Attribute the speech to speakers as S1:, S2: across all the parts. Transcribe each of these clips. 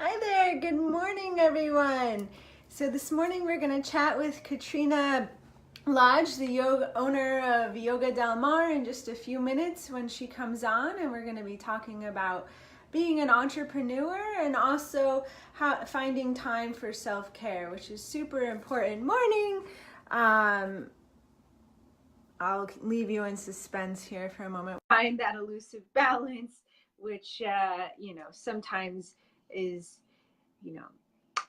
S1: Hi there, good morning everyone. So this morning we're going to chat with Katrina Lodge, the owner of Yoga Del Mar, in just a few minutes when she comes on, and we're going to be talking about being an entrepreneur and also finding time for self-care, which is super important. Morning! I'll leave you in suspense here for a moment. Find that elusive balance, which, sometimes is,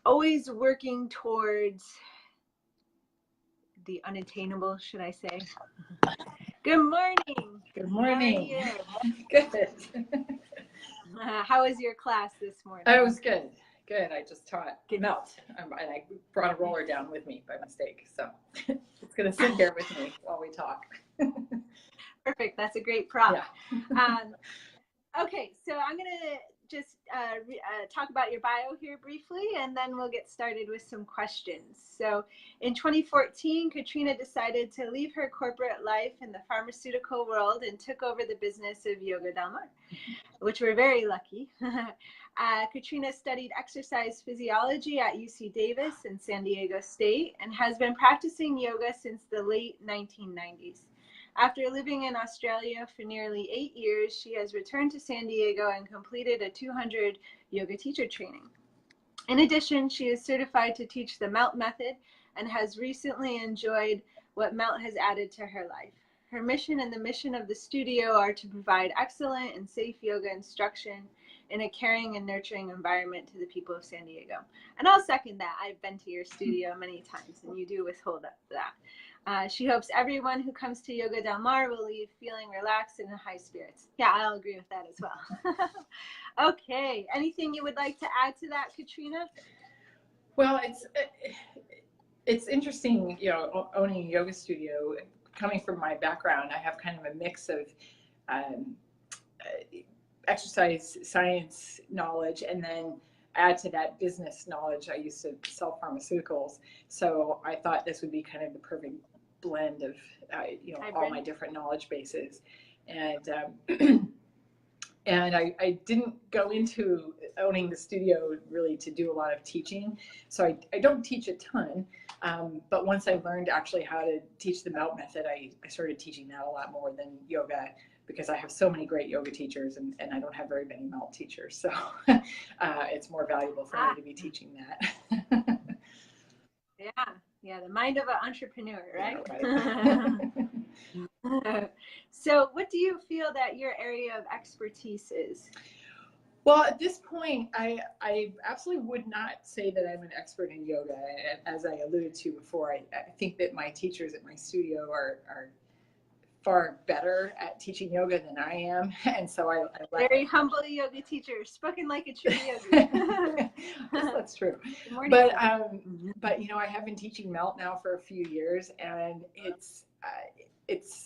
S1: always working towards the unattainable, should I say. Good morning.
S2: Good morning.
S1: How are you?
S2: Good.
S1: How was your class this morning?
S2: Oh, it was good. Good. I just taught melt, and I brought a roller down with me by mistake, so it's going to sit here with me while we talk.
S1: Perfect. That's a great prop.
S2: Yeah.
S1: Okay, so I'm going to just talk about your bio here briefly, and then we'll get started with some questions. So in 2014, Katrina decided to leave her corporate life in the pharmaceutical world and took over the business of Yoga Del Mar, which we're very lucky. Katrina studied exercise physiology at UC Davis and San Diego State and has been practicing yoga since the late 1990s. After living in Australia for nearly 8 years, she has returned to San Diego and completed a 200 yoga teacher training. In addition, she is certified to teach the MELT method and has recently enjoyed what MELT has added to her life. Her mission and the mission of the studio are to provide excellent and safe yoga instruction in a caring and nurturing environment to the people of San Diego. And I'll second that. I've been to your studio many times, and you do withhold that. She hopes everyone who comes to Yoga Del Mar will leave feeling relaxed and in high spirits. Yeah, I'll agree with that as well. Okay, anything you would like to add to that, Katrina?
S2: Well, it's interesting, owning a yoga studio. Coming from my background, I have kind of a mix of exercise science knowledge, and then add to that business knowledge. I used to sell pharmaceuticals, so I thought this would be kind of the perfect blend of all my different knowledge bases. And and I didn't go into owning the studio really to do a lot of teaching, so I don't teach a ton. But once I learned actually how to teach the MELT method, I started teaching that a lot more than yoga, because I have so many great yoga teachers, and I don't have very many MELT teachers. So it's more valuable for me to be teaching that.
S1: Yeah, the mind of an entrepreneur, right?
S2: Yeah,
S1: right. So what do you feel that your area of expertise is?
S2: Well, at this point, I absolutely would not say that I'm an expert in yoga. As I alluded to before, I think that my teachers at my studio are far better at teaching yoga than I am, and so I
S1: very humble yoga teacher, spoken like a true yogi.
S2: That's true. But I have been teaching MELT now for a few years, and it's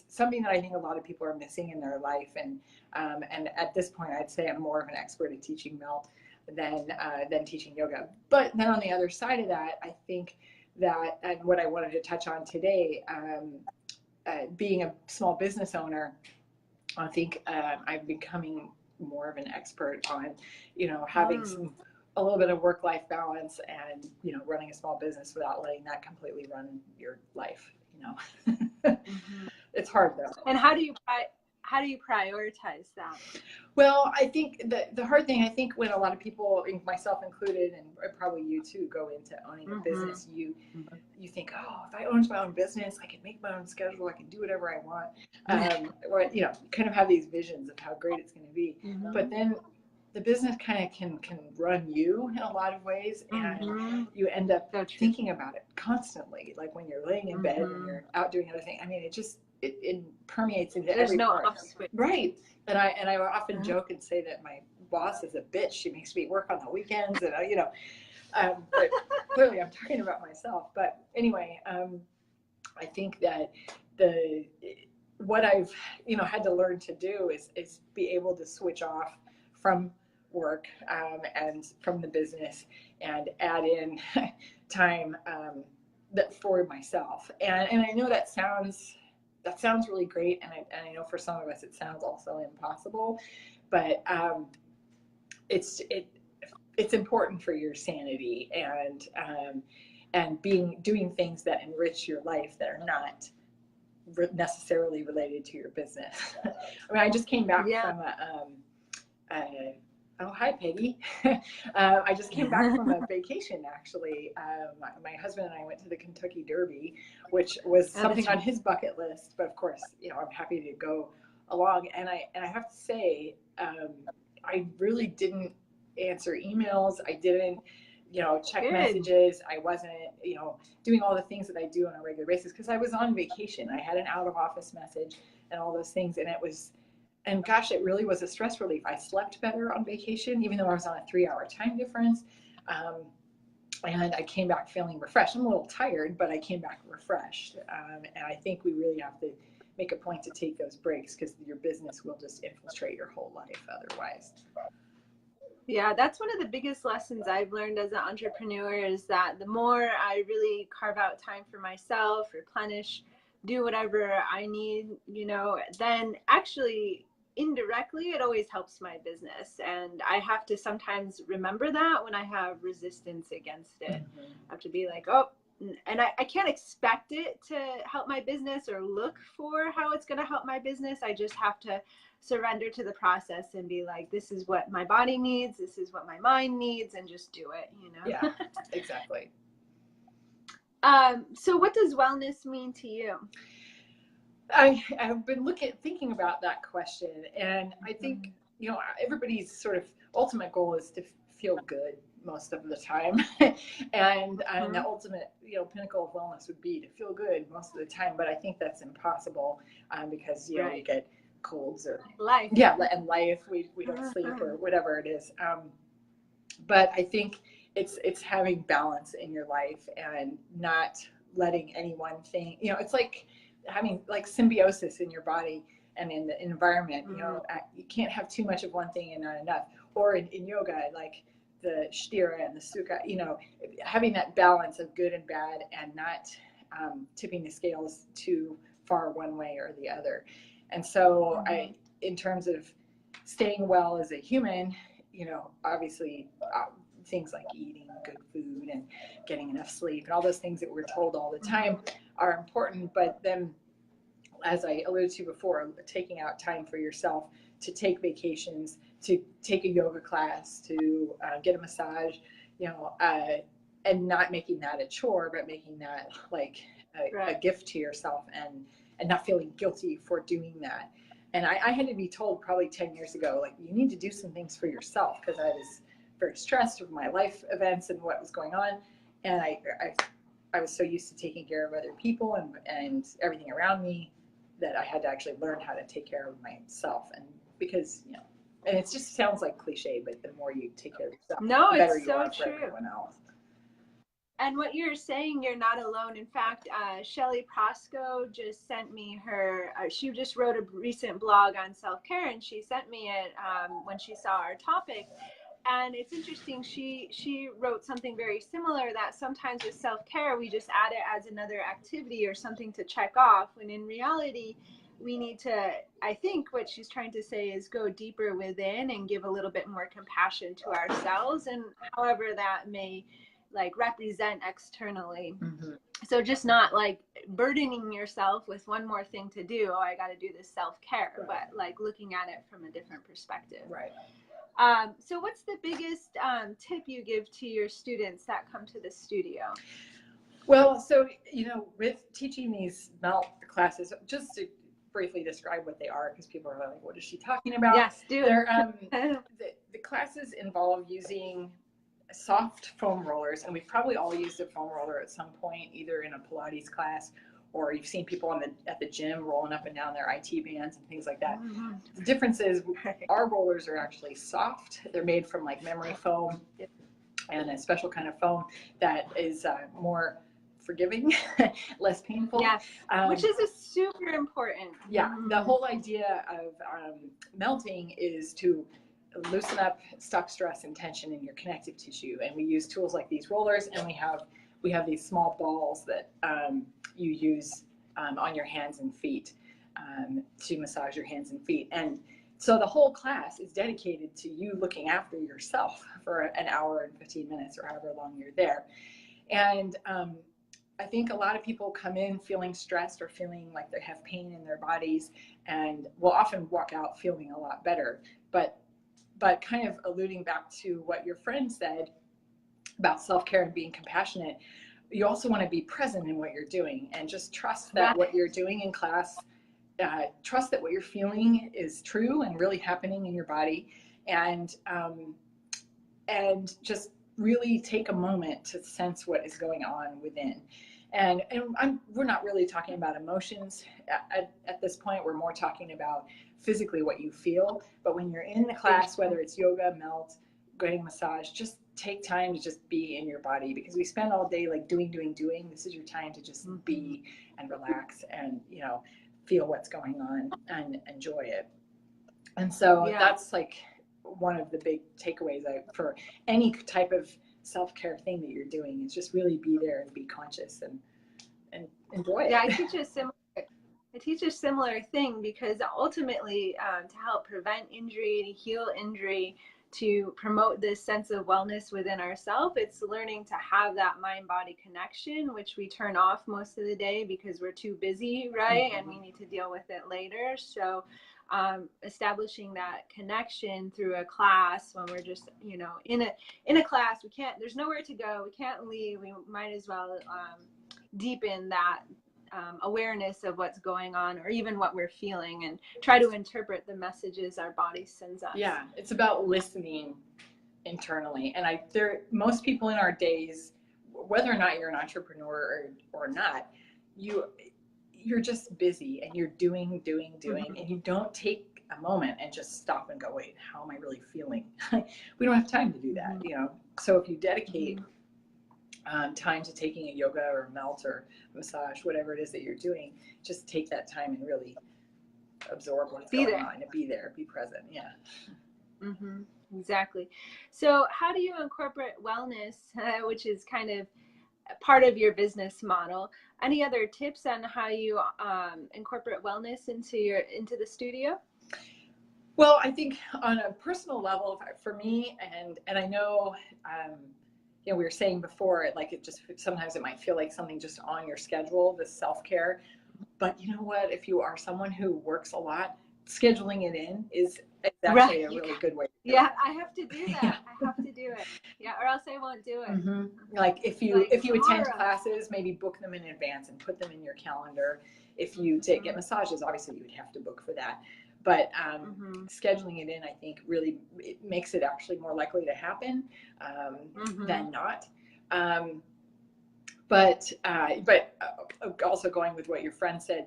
S2: something that I think a lot of people are missing in their life, and at this point, I'd say I'm more of an expert at teaching MELT than teaching yoga. But then on the other side of that, I think that, and what I wanted to touch on today, being a small business owner, I think I'm becoming more of an expert on, having a little bit of work-life balance, and running a small business without letting that completely run your life. It's hard though.
S1: And how do you prioritize that?
S2: Well, I think the hard thing, I think when a lot of people, myself included, and probably you too, go into owning a business, you think, oh, if I owned my own business, I could make my own schedule, I can do whatever I want. Or, kind of have these visions of how great it's going to be. But then the business kind of can run you in a lot of ways, and you end up thinking about it constantly, like when you're laying in bed and you're out doing other things. I mean, it permeates into every part. Right. And I often joke and say that my boss is a bitch. She makes me work on the weekends, and but clearly I'm talking about myself. But anyway, I think that what I've had to learn to do is be able to switch off from work and from the business, and add in time that for myself. And I know that sounds really great, and I know for some of us it sounds also impossible, but it's important for your sanity and doing things that enrich your life that are not necessarily related to your business. I mean, I just came back from oh, hi, Peggy. I just came back from a vacation, actually. My husband and I went to the Kentucky Derby, which was something on his bucket list. But of course, you know, I'm happy to go along. And I have to say, I really didn't answer emails. I didn't, you know, check messages. I wasn't, you know, doing all the things that I do on a regular basis because I was on vacation. I had an out of office message and all those things. And gosh, it really was a stress relief. I slept better on vacation, even though I was on a 3-hour time difference. And I came back feeling refreshed. I'm a little tired, but I came back refreshed. And I think we really have to make a point to take those breaks because your business will just infiltrate your whole life otherwise.
S1: Yeah, that's one of the biggest lessons I've learned as an entrepreneur is that the more I really carve out time for myself, replenish, do whatever I need, you know, then actually indirectly it always helps my business. And I have to sometimes remember that when I have resistance against it. I have to be like, oh, and I can't expect it to help my business or look for how it's going to help my business. I just have to surrender to the process and be like, this is what my body needs, this is what my mind needs, and just do it, you know?
S2: Yeah, exactly.
S1: So what does wellness mean to you?
S2: I've been thinking about that question, and I think, you know, everybody's sort of ultimate goal is to feel good most of the time. and the ultimate, you know, pinnacle of wellness would be to feel good most of the time. But I think that's impossible because, you know, you get colds or
S1: life.
S2: Yeah, and life, we don't sleep or whatever it is. But I think it's having balance in your life and not letting any one thing, you know, it's like having like symbiosis in your body and in the environment. You know, you can't have too much of one thing and not enough. Or in yoga, like the sthira and the sukha, you know, having that balance of good and bad and not tipping the scales too far one way or the other. And so in terms of staying well as a human, you know, obviously things like eating good food and getting enough sleep and all those things that we're told all the time are important. But then, as I alluded to before, taking out time for yourself to take vacations, to take a yoga class, to get a massage, you know, and not making that a chore, but making that like a gift to yourself and not feeling guilty for doing that. And I had to be told probably 10 years ago, like, you need to do some things for yourself, because I was very stressed with my life events and what was going on. And I was so used to taking care of other people and everything around me that I had to actually learn how to take care of myself. And because, you know, and it just sounds like cliche, but the more you take care of yourself, the better you are for everyone else.
S1: And what you're saying, you're not alone. In fact, Shelly Prosco just sent me her, she just wrote a recent blog on self-care, and she sent me it when she saw our topic. And it's interesting, she wrote something very similar, that sometimes with self-care, we just add it as another activity or something to check off, when in reality, we need to, I think what she's trying to say is go deeper within and give a little bit more compassion to ourselves, and however that may like represent externally. So just not like burdening yourself with one more thing to do. Oh, I got to do this self-care, but like looking at it from a different perspective. So what's the biggest tip you give to your students that come to the studio?
S2: Well, so, you know, with teaching these melt classes, just to briefly describe what they are, because people are like, what is she talking about?
S1: Yes, do it.
S2: The classes involve using soft foam rollers, and we've probably all used a foam roller at some point, either in a Pilates class, or you've seen people at the gym rolling up and down their IT bands and things like that. The difference is our rollers are actually soft. They're made from like memory foam and a special kind of foam that is more forgiving, less painful.
S1: Yes, which is super important.
S2: Yeah, the whole idea of melting is to loosen up stuck stress and tension in your connective tissue, and we use tools like these rollers, and we have these small balls that you use on your hands and feet to massage your hands and feet. And so the whole class is dedicated to you looking after yourself for an hour and 15 minutes or however long you're there. And I think a lot of people come in feeling stressed or feeling like they have pain in their bodies and will often walk out feeling a lot better. But kind of alluding back to what your friend said about self-care and being compassionate, you also want to be present in what you're doing and just trust that what you're doing in class, trust that what you're feeling is true and really happening in your body, and just really take a moment to sense what is going on within. And we're not really talking about emotions at this point. We're more talking about physically what you feel. But when you're in the class, whether it's yoga, melt, getting massage, just take time to just be in your body, because we spend all day like doing. This is your time to just be and relax and, you know, feel what's going on and enjoy it. And so that's like one of the big takeaways for any type of self-care thing that you're doing, is just really be there and be conscious and enjoy it.
S1: Yeah, I teach a similar thing, because ultimately to help prevent injury, to heal injury, to promote this sense of wellness within ourselves, it's learning to have that mind-body connection, which we turn off most of the day because we're too busy, right? And we need to deal with it later. So establishing that connection through a class, when we're just, you know, in a class, there's nowhere to go, we can't leave, we might as well deepen that awareness of what's going on, or even what we're feeling, and try to interpret the messages our body sends us.
S2: Yeah, it's about listening internally. And most people in our days, whether or not you're an entrepreneur or not, you're just busy and you're doing, and you don't take a moment and just stop and go, wait, how am I really feeling? We don't have time to do that, you know. So if you dedicate time to taking a yoga or melt or massage, whatever it is that you're doing, just take that time and really absorb what's going on and be there, be present. Yeah.
S1: Exactly. So how do you incorporate wellness, which is kind of part of your business model? Any other tips on how you incorporate wellness into the studio?
S2: Well, I think on a personal level, for me, and I know, you know, we were saying before, like sometimes it might feel like something just on your schedule, this self-care. But you know what? If you are someone who works a lot, scheduling it in is actually a really good way to do it.
S1: I have to do that. I have to do it. Yeah, or else I won't do it.
S2: Like if you attend classes, maybe book them in advance and put them in your calendar. If you get massages, obviously you would have to book for that. But scheduling it in, I think, really it makes it actually more likely to happen than not. But also going with what your friend said,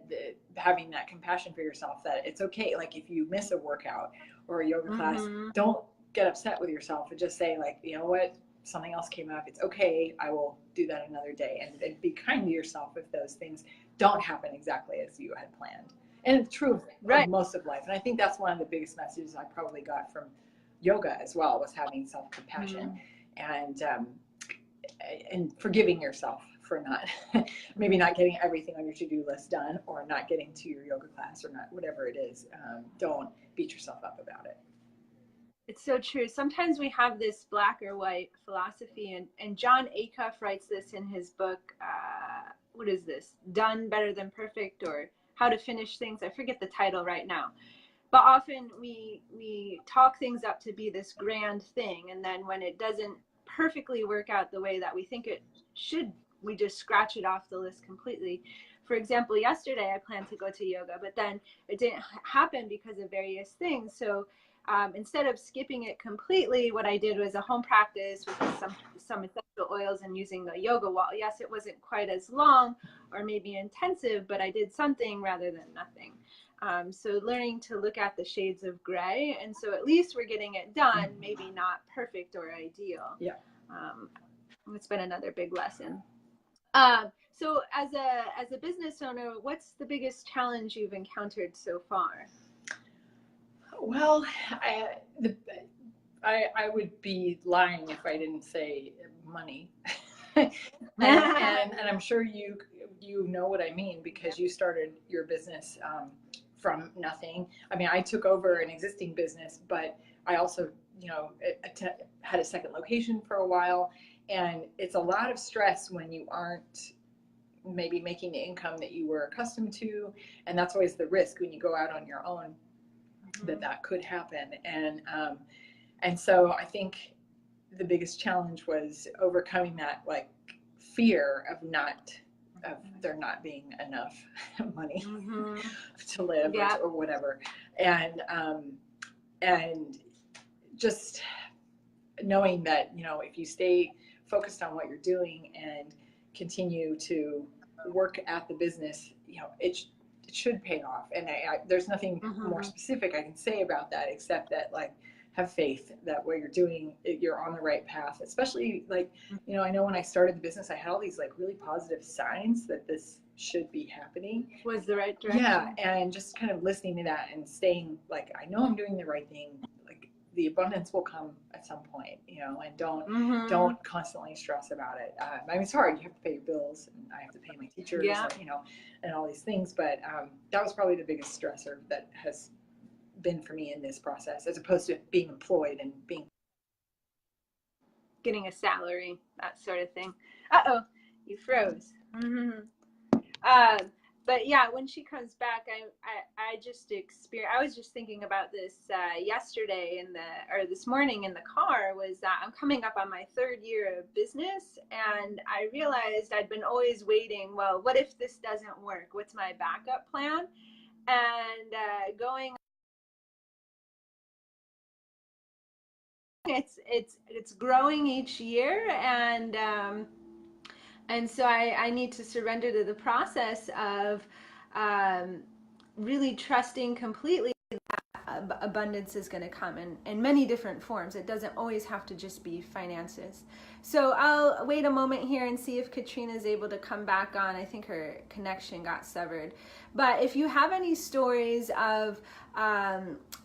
S2: having that compassion for yourself, that it's okay. Like if you miss a workout or a yoga class, don't get upset with yourself and just say, like, you know what, something else came up. It's okay. I will do that another day. And be kind to yourself if those things don't happen exactly as you had planned. And it's true of most of life. And I think that's one of the biggest messages I probably got from yoga as well, was having self-compassion and forgiving yourself for maybe not getting everything on your to-do list done, or not getting to your yoga class, or not, whatever it is. Don't beat yourself up about it.
S1: It's so true. Sometimes we have this black or white philosophy, and John Acuff writes this in his book, what is this? Done Better Than Perfect, or How to Finish Things. I forget the title right now. But often we talk things up to be this grand thing, and then when it doesn't perfectly work out the way that we think it should, we just scratch it off the list completely. For example, yesterday I planned to go to yoga, but then it didn't happen because of various things. So instead of skipping it completely, what I did was a home practice with some essential oils and using the yoga wall. Yes, it wasn't quite as long or maybe intensive, but I did something rather than nothing. So learning to look at the shades of gray, and so at least we're getting it done, maybe not perfect or ideal.
S2: Yeah.
S1: It's been another big lesson. So as a business owner, what's the biggest challenge you've encountered so far?
S2: Well, I would be lying if I didn't say money. and I'm sure you know what I mean, because you started your business from nothing. I mean, I took over an existing business, but I also had a second location for a while. And it's a lot of stress when you aren't maybe making the income that you were accustomed to. And that's always the risk when you go out on your own, that could happen. And so I think the biggest challenge was overcoming that like fear of there not being enough money to live or whatever. And just knowing that, if you stay focused on what you're doing and continue to work at the business, it should pay off. And there's nothing more specific I can say about that, except that like, have faith that what you're doing, you're on the right path. Especially like, I know when I started the business, I had all these like really positive signs that this should be happening.
S1: Was the right direction.
S2: Yeah, and just kind of listening to that and staying like, I know I'm doing the right thing. Like the abundance will come at some point, and don't constantly stress about it. I mean, it's hard. You have to pay your bills, and I have to pay my teachers, and all these things. But that was probably the biggest stressor that has been for me in this process, as opposed to being employed and
S1: getting a salary, that sort of thing. You froze. But yeah, when she comes back, I was just thinking about this yesterday this morning in the car, was that I'm coming up on my 3rd year of business, and I realized I'd been always waiting, well, what if this doesn't work? What's my backup plan? And going, it's growing each year, and so I need to surrender to the process of really trusting completely that abundance is going to come in many different forms. It doesn't always have to just be finances. So I'll wait a moment here and see if Katrina is able to come back on. I think her connection got severed. But if you have any stories of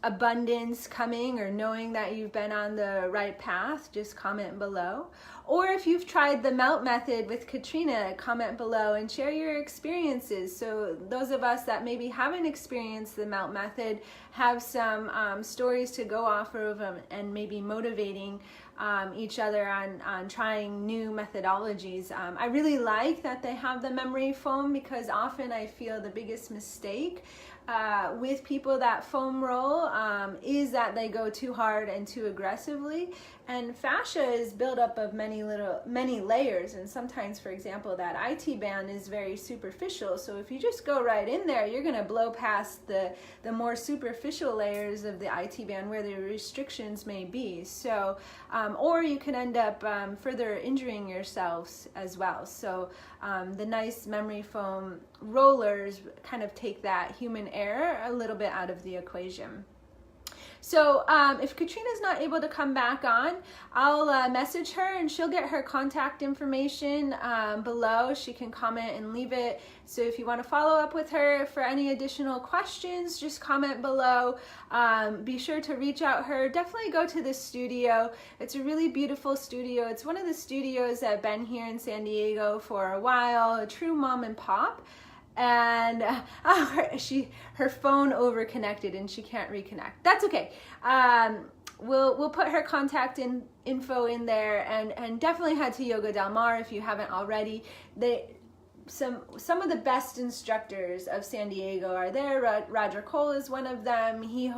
S1: abundance coming, or knowing that you've been on the right path, just comment below. Or if you've tried the melt method with Katrina, comment below and share your experiences. So those of us that maybe haven't experienced the melt method have some stories to go off of, and maybe motivating each other on trying new methodologies. I really like that they have the memory foam, because often I feel the biggest mistake with people that foam roll is that they go too hard and too aggressively. And fascia is built up of many layers, and sometimes, for example, that IT band is very superficial. So if you just go right in there, you're going to blow past the more superficial layers of the IT band where the restrictions may be. So, or you can end up further injuring yourselves as well. So the nice memory foam rollers kind of take that human error a little bit out of the equation. So if Katrina's not able to come back on, I'll message her, and she'll get her contact information below. She can comment and leave it. So if you want to follow up with her for any additional questions, just comment below. Be sure to reach out her. Definitely go to the studio. It's a really beautiful studio. It's one of the studios that have been here in San Diego for a while, a true mom and pop. And her phone over-connected and she can't reconnect. That's okay. We'll put her contact info in there, and definitely head to Yoga Del Mar if you haven't already. Some of the best instructors of San Diego are there. Roger Cole is one of them. He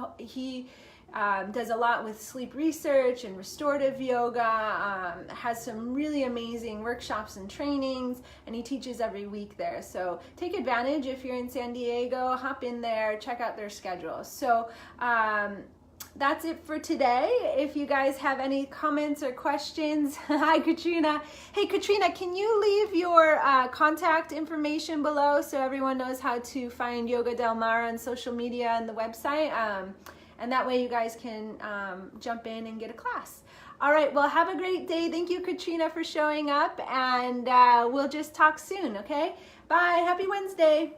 S1: does a lot with sleep research and restorative yoga, has some really amazing workshops and trainings, and he teaches every week there. So take advantage if you're in San Diego, hop in there, check out their schedule. So that's it for today. If you guys have any comments or questions, hi Katrina. Hey Katrina, can you leave your contact information below so everyone knows how to find Yoga Del Mar on social media and the website? And that way you guys can jump in and get a class. All right, well, have a great day. Thank you, Katrina, for showing up, and we'll just talk soon, okay? Bye, happy Wednesday.